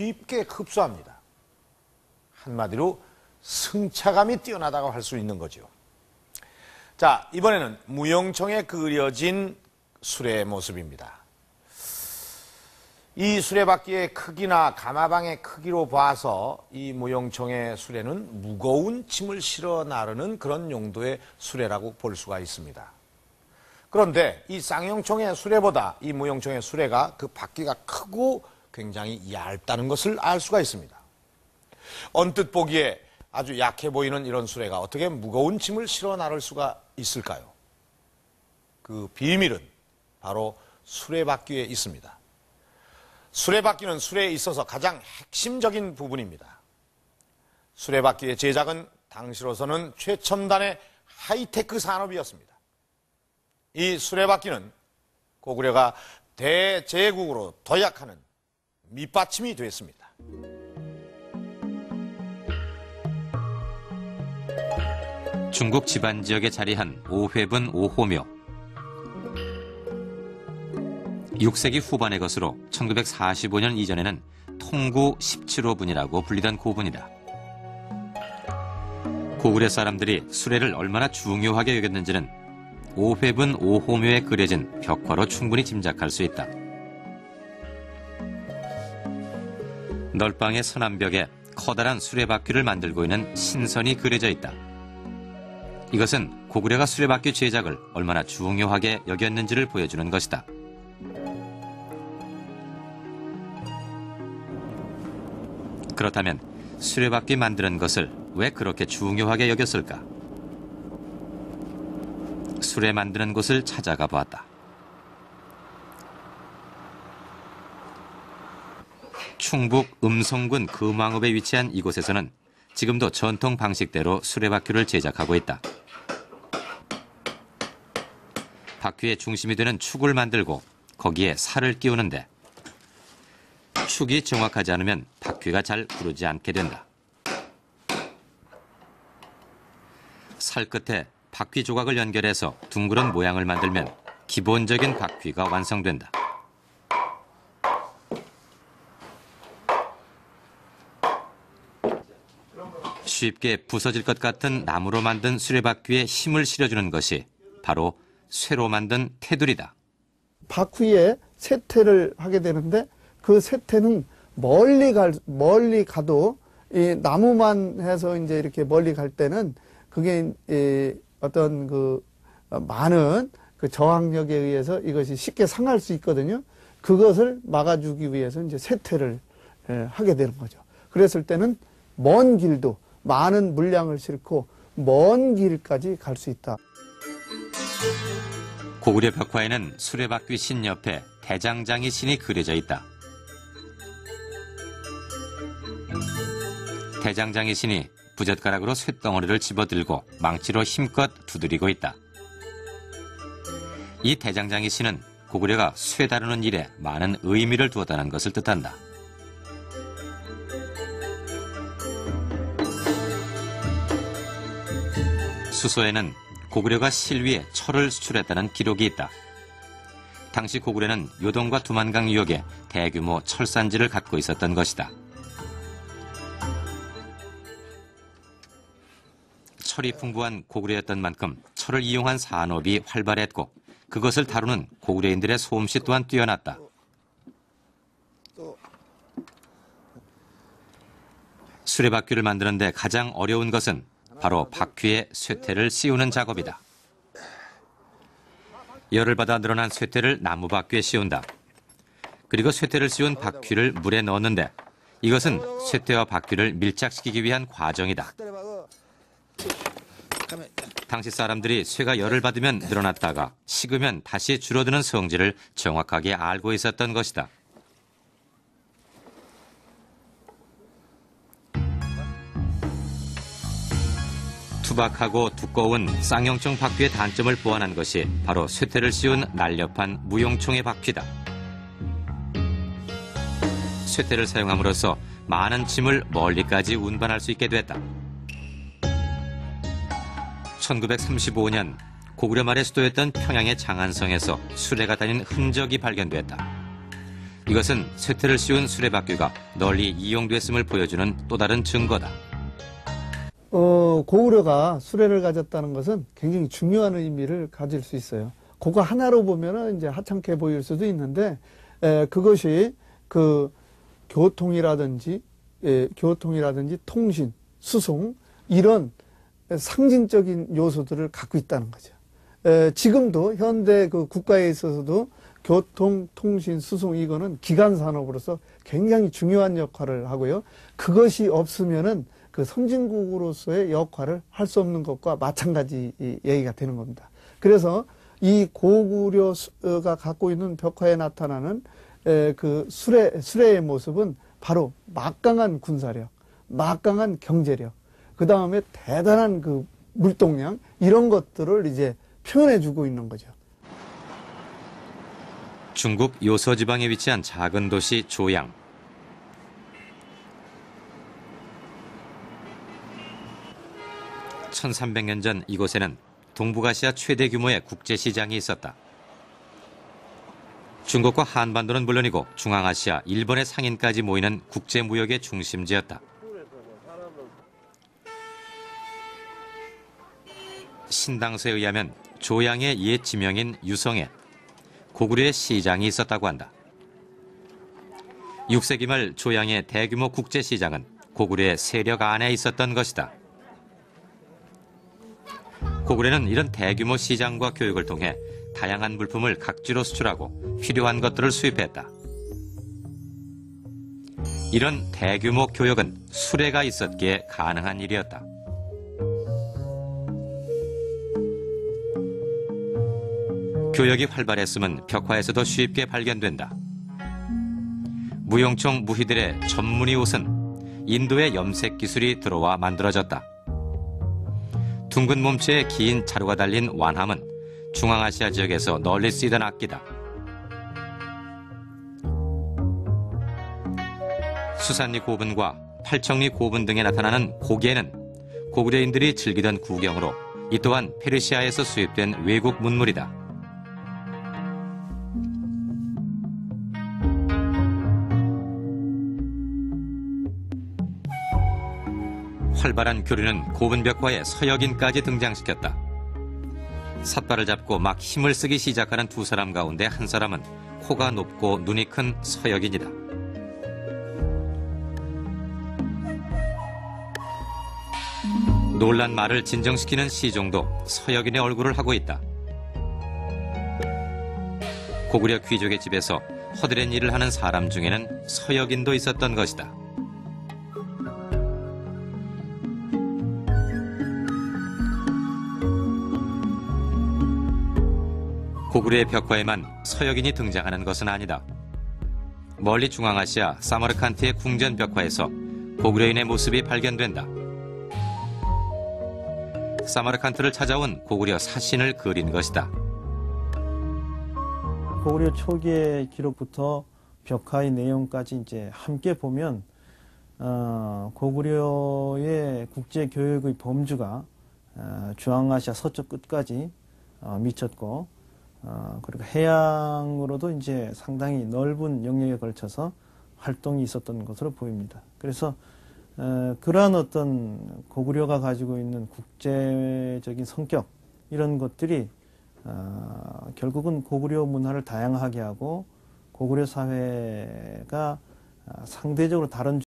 쉽게 흡수합니다. 한마디로 승차감이 뛰어나다고 할 수 있는 거죠. 자, 이번에는 무용청에 그려진 수레의 모습입니다. 이 수레바퀴의 크기나 가마방의 크기로 봐서 이 무용청의 수레는 무거운 짐을 실어 나르는 그런 용도의 수레라고 볼 수가 있습니다. 그런데 이 쌍용청의 수레보다 이 무용청의 수레가 그 바퀴가 크고 굉장히 얇다는 것을 알 수가 있습니다. 언뜻 보기에 아주 약해 보이는 이런 수레가 어떻게 무거운 짐을 실어 나를 수가 있을까요? 그 비밀은 바로 수레바퀴에 있습니다. 수레바퀴는 수레에 있어서 가장 핵심적인 부분입니다. 수레바퀴의 제작은 당시로서는 최첨단의 하이테크 산업이었습니다. 이 수레바퀴는 고구려가 대제국으로 도약하는 밑받침이 됐습니다. 중국 지반 지역에 자리한 오회분 5호묘. 6세기 후반의 것으로 1945년 이전에는 통구 17호분이라고 불리던 고분이다. 고구려 사람들이 수레를 얼마나 중요하게 여겼는지는 오회분 5호묘에 그려진 벽화로 충분히 짐작할 수 있다. 널방의 서남벽에 커다란 수레바퀴를 만들고 있는 신선이 그려져 있다. 이것은 고구려가 수레바퀴 제작을 얼마나 중요하게 여겼는지를 보여주는 것이다. 그렇다면 수레바퀴 만드는 것을 왜 그렇게 중요하게 여겼을까? 수레 만드는 곳을 찾아가 보았다. 충북 음성군 금왕읍에 위치한 이곳에서는 지금도 전통 방식대로 수레바퀴를 제작하고 있다. 바퀴의 중심이 되는 축을 만들고 거기에 살을 끼우는데 축이 정확하지 않으면 바퀴가 잘 구르지 않게 된다. 살 끝에 바퀴 조각을 연결해서 둥그런 모양을 만들면 기본적인 바퀴가 완성된다. 쉽게 부서질 것 같은 나무로 만든 수레바퀴에 힘을 실어주는 것이 바로 쇠로 만든 테두리다. 바퀴에 세태를 하게 되는데 그 세태는 멀리 가도 이 나무만 해서 이제 이렇게 멀리 갈 때는 그게 어떤 그 많은 그 저항력에 의해서 이것이 쉽게 상할 수 있거든요. 그것을 막아주기 위해서 이제 세태를 하게 되는 거죠. 그랬을 때는 먼 길도 많은 물량을 싣고 먼 길까지 갈 수 있다. 고구려 벽화에는 수레바퀴 신 옆에 대장장이 신이 그려져 있다. 대장장이 신이 부젓가락으로 쇳덩어리를 집어들고 망치로 힘껏 두드리고 있다. 이 대장장이 신은 고구려가 쇠 다루는 일에 많은 의미를 두었다는 것을 뜻한다. 수소에는 고구려가 실 위에 철을 수출했다는 기록이 있다. 당시 고구려는 요동과 두만강 유역에 대규모 철산지를 갖고 있었던 것이다. 철이 풍부한 고구려였던 만큼 철을 이용한 산업이 활발했고 그것을 다루는 고구려인들의 솜씨 또한 뛰어났다. 수레바퀴를 만드는데 가장 어려운 것은 바로 바퀴에 쇠퇴를 씌우는 작업이다. 열을 받아 늘어난 쇠퇴를 나무 바퀴에 씌운다. 그리고 쇠퇴를 씌운 바퀴를 물에 넣었는데 이것은 쇠퇴와 바퀴를 밀착시키기 위한 과정이다. 당시 사람들이 쇠가 열을 받으면 늘어났다가 식으면 다시 줄어드는 성질을 정확하게 알고 있었던 것이다. 투박하고 두꺼운 쌍용청 바퀴의 단점을 보완한 것이 바로 쇠퇴를 씌운 날렵한 무용청의 바퀴다. 쇠퇴를 사용함으로써 많은 짐을 멀리까지 운반할 수 있게 됐다. 1935년 고구려 말의 수도였던 평양의 장안성에서 수레가 다닌 흔적이 발견됐다. 이것은 쇠퇴를 씌운 수레바퀴가 널리 이용됐음을 보여주는 또 다른 증거다. 고구려가 수레를 가졌다는 것은 굉장히 중요한 의미를 가질 수 있어요. 그거 하나로 보면은 이제 하찮게 보일 수도 있는데, 그것이 그 교통이라든지 통신, 수송, 이런 상징적인 요소들을 갖고 있다는 거죠. 지금도 현대 그 국가에 있어서도 교통, 통신, 수송, 이거는 기간 산업으로서 굉장히 중요한 역할을 하고요. 그것이 없으면은 그 선진국으로서의 역할을 할 수 없는 것과 마찬가지 얘기가 되는 겁니다. 그래서 이 고구려가 갖고 있는 벽화에 나타나는 그 수레의 모습은 바로 막강한 군사력, 막강한 경제력, 그 다음에 대단한 그 물동량, 이런 것들을 이제 표현해주고 있는 거죠. 중국 요서지방에 위치한 작은 도시 조양. (1300년) 전 이곳에는 동북아시아 최대 규모의 국제시장이 있었다. 중국과 한반도는 물론이고 중앙아시아, 일본의 상인까지 모이는 국제무역의 중심지였다. 신당서에 의하면 조양의 옛 지명인 유성에 고구려의 시장이 있었다고 한다. 6세기 말 조양의 대규모 국제시장은 고구려의 세력 안에 있었던 것이다. 고구려는 이런 대규모 시장과 교육을 통해 다양한 물품을 각지로 수출하고 필요한 것들을 수입했다. 이런 대규모 교역은 수레가 있었기에 가능한 일이었다. 교역이 활발했음은 벽화에서도 쉽게 발견된다. 무용총 무희들의 전문의 옷은 인도의 염색 기술이 들어와 만들어졌다. 둥근 몸체에 긴 자루가 달린 완함은 중앙아시아 지역에서 널리 쓰이던 악기다. 수산리 고분과 팔청리 고분 등에 나타나는 고개는 고구려인들이 즐기던 구경으로 이 또한 페르시아에서 수입된 외국 문물이다. 활발한 교류는 고분 벽화에 서역인까지 등장시켰다. 삿발을 잡고 막 힘을 쓰기 시작하는 두 사람 가운데 한 사람은 코가 높고 눈이 큰 서역인이다. 놀란 말을 진정시키는 시종도 서역인의 얼굴을 하고 있다. 고구려 귀족의 집에서 허드렛 일을 하는 사람 중에는 서역인도 있었던 것이다. 고구려의 벽화에만 서역인이 등장하는 것은 아니다. 멀리 중앙아시아 사마르칸트의 궁전 벽화에서 고구려인의 모습이 발견된다. 사마르칸트를 찾아온 고구려 사신을 그린 것이다. 고구려 초기의 기록부터 벽화의 내용까지 이제 함께 보면 고구려의 국제 교역의 범주가 중앙아시아 서쪽 끝까지 미쳤고, 그리고 해양으로도 이제 상당히 넓은 영역에 걸쳐서 활동이 있었던 것으로 보입니다. 그래서 그러한 어떤 고구려가 가지고 있는 국제적인 성격, 이런 것들이 결국은 고구려 문화를 다양하게 하고 고구려 사회가 상대적으로 다른